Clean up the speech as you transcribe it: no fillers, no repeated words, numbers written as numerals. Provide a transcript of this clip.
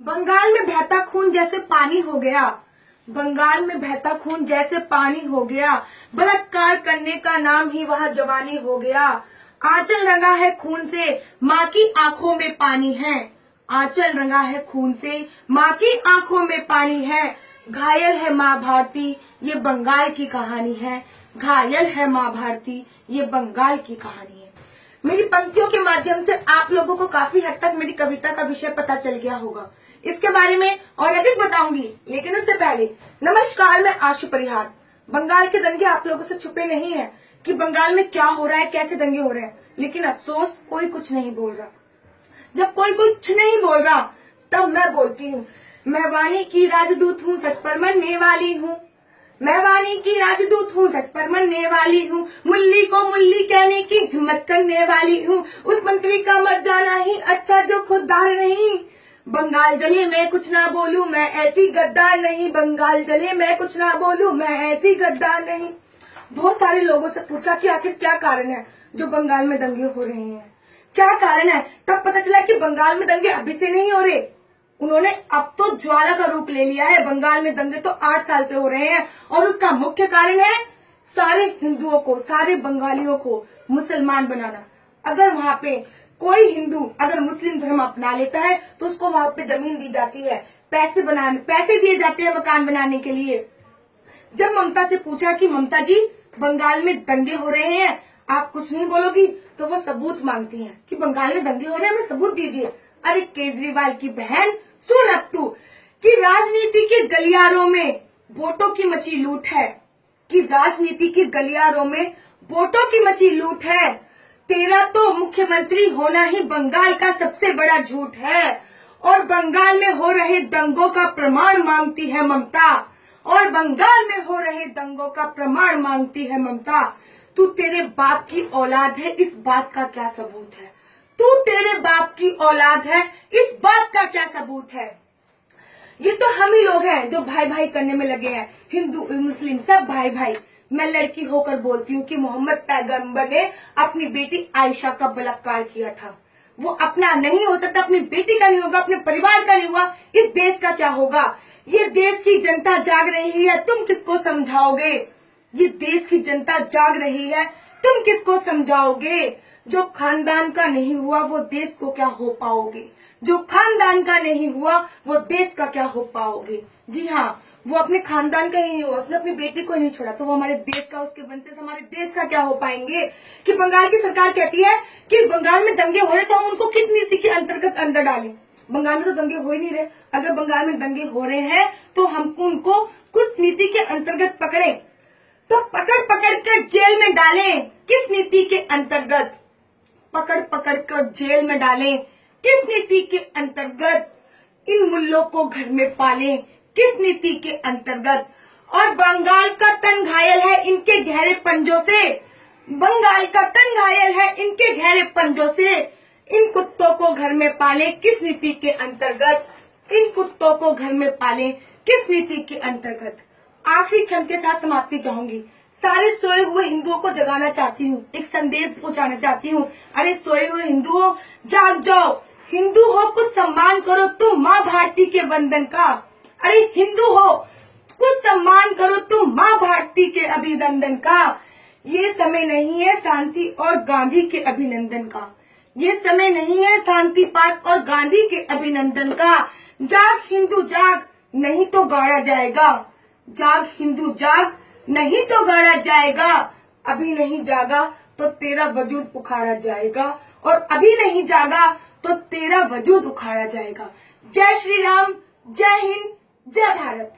बंगाल में बहता खून जैसे पानी हो गया। बंगाल में बहता खून जैसे पानी हो गया। बलात्कार करने का नाम ही वहाँ जवानी हो गया। आंचल रंगा है खून से, माँ की आंखों में पानी है। आंचल रंगा है खून से, माँ की आंखों में पानी है। घायल है माँ भारती, ये बंगाल की कहानी है। घायल है माँ भारती, ये बंगाल की कहानी है। मेरी पंक्तियों के माध्यम से आप लोगों को काफी हद तक मेरी कविता का विषय पता चल गया होगा। इसके बारे में और अधिक बताऊंगी, लेकिन उससे पहले नमस्कार, मैं आशु परिहार। बंगाल के दंगे आप लोगों से छुपे नहीं है कि बंगाल में क्या हो रहा है, कैसे दंगे हो रहे हैं, लेकिन अफसोस कोई कुछ नहीं बोल रहा। जब कोई कुछ नहीं बोल रहा तब मैं बोलती हूँ। मैं वाणी की राजदूत हूँ, सच पर मरने वाली हूँ। मैं वाणी की राजदूत हूँ, सच पर मरने वाली हूँ। मुल्ली को मुल्ली कहने की हिम्मत करने वाली हूँ। उस मंत्री का मर जाना ही अच्छा जो खुददार नहीं। बंगाल जले मैं कुछ ना बोलूं, मैं ऐसी गद्दार नहीं। बंगाल जले मैं कुछ ना बोलूं, मैं ऐसी गद्दार नहीं। बहुत सारे लोगों से पूछा कि आखिर क्या कारण है जो बंगाल में दंगे हो रहे हैं, क्या कारण है। तब पता चला कि बंगाल में दंगे अभी से नहीं हो रहे, उन्होंने अब तो ज्वाला का रूप ले लिया है। बंगाल में दंगे तो 8 साल से हो रहे हैं और उसका मुख्य कारण है सारे हिंदुओं को, सारे बंगालियों को मुसलमान बनाना। अगर वहां पे कोई हिंदू अगर मुस्लिम धर्म अपना लेता है तो उसको वहां पे जमीन दी जाती है, पैसे दिए जाते हैं मकान बनाने के लिए। जब ममता से पूछा कि ममता जी बंगाल में दंगे हो रहे हैं, आप कुछ नहीं बोलोगी, तो वो सबूत मांगती हैं कि बंगाल में दंगे हो रहे हैं, हमें सबूत दीजिए। अरे केजरीवाल की बहन, सुन अब तू कि राजनीति के गलियारों में वोटों की मची लूट है, कि राजनीति के गलियारों में वोटों की मची लूट है। तेरा तो मुख्यमंत्री होना ही बंगाल का सबसे बड़ा झूठ है। और बंगाल में हो रहे दंगों का प्रमाण मांगती है ममता। और बंगाल में हो रहे दंगों का प्रमाण मांगती है ममता। तू तेरे बाप की औलाद है, इस बात का क्या सबूत है। तू तेरे बाप की औलाद है, इस बात का क्या सबूत है। ये तो हम ही लोग हैं जो भाई भाई करने में लगे हैं, हिंदू मुस्लिम सब भाई भाई। मैं लड़की होकर बोलती हूँ कि मोहम्मद पैगंबर ने अपनी बेटी आयशा का बलात्कार किया था। वो अपना नहीं हो सकता, अपनी बेटी का नहीं होगा, अपने परिवार का नहीं हुआ, इस देश का क्या होगा। ये देश की जनता जाग रही है, तुम किसको समझाओगे। ये देश की जनता जाग रही है, तुम किसको समझाओगे। जो खानदान का नहीं हुआ वो देश को क्या हो पाओगे। जो खानदान का नहीं हुआ वो देश का क्या हो पाओगे। जी हाँ, वो अपने खानदान का ही नहीं हुआ, उसने अपनी बेटी को नहीं छोड़ा, तो वो हमारे देश का, उसके वंशज हमारे देश का क्या हो पाएंगे। कि बंगाल की सरकार कहती है कि बंगाल में दंगे हो रहे तो हम उनको किस नीति के अंतर्गत अंदर डालें। बंगाल में तो दंगे हो ही नहीं रहे। अगर बंगाल में दंगे हो रहे हैं तो हम उनको कुछ नीति के अंतर्गत पकड़े, तो पकड़ पकड़ कर जेल में डालें। किस नीति के अंतर्गत पकड़ पकड़ कर जेल में डालें, किस नीति के अंतर्गत। इन मुल्लों को घर में पालें, किस नीति के अंतर्गत। और बंगाल का तन घायल है इनके गहरे पंजों से। बंगाल का तन घायल है इनके गहरे पंजों से। इन कुत्तों को घर में पालें, किस नीति के अंतर्गत। इन कुत्तों को घर में पालें, किस नीति के अंतर्गत। आखिरी क्षण के साथ समाप्ति चाहूंगी। सारे सोए हुए हिंदुओं को जगाना चाहती हूँ, एक संदेश पहुंचाना चाहती हूँ। अरे सोए हुए हिंदुओं, जाग जाओ। हिंदू हो कुछ सम्मान करो तुम माँ भारती के वंदन का। अरे हिंदू हो कुछ सम्मान करो तुम माँ भारती के अभिनंदन का। ये समय नहीं है शांति और गांधी के अभिनंदन का। ये समय नहीं है शांति पार्क और गांधी के अभिनंदन का। जाग हिंदू जाग, नहीं तो गाड़ा जाएगा। जाग हिंदू जाग, नहीं तो गाड़ा जाएगा। अभी नहीं जागा तो तेरा वजूद उखाड़ा जाएगा। और अभी नहीं जागा तो तेरा वजूद उखाड़ा जाएगा। जय श्री राम, जय हिंद, जय भारत।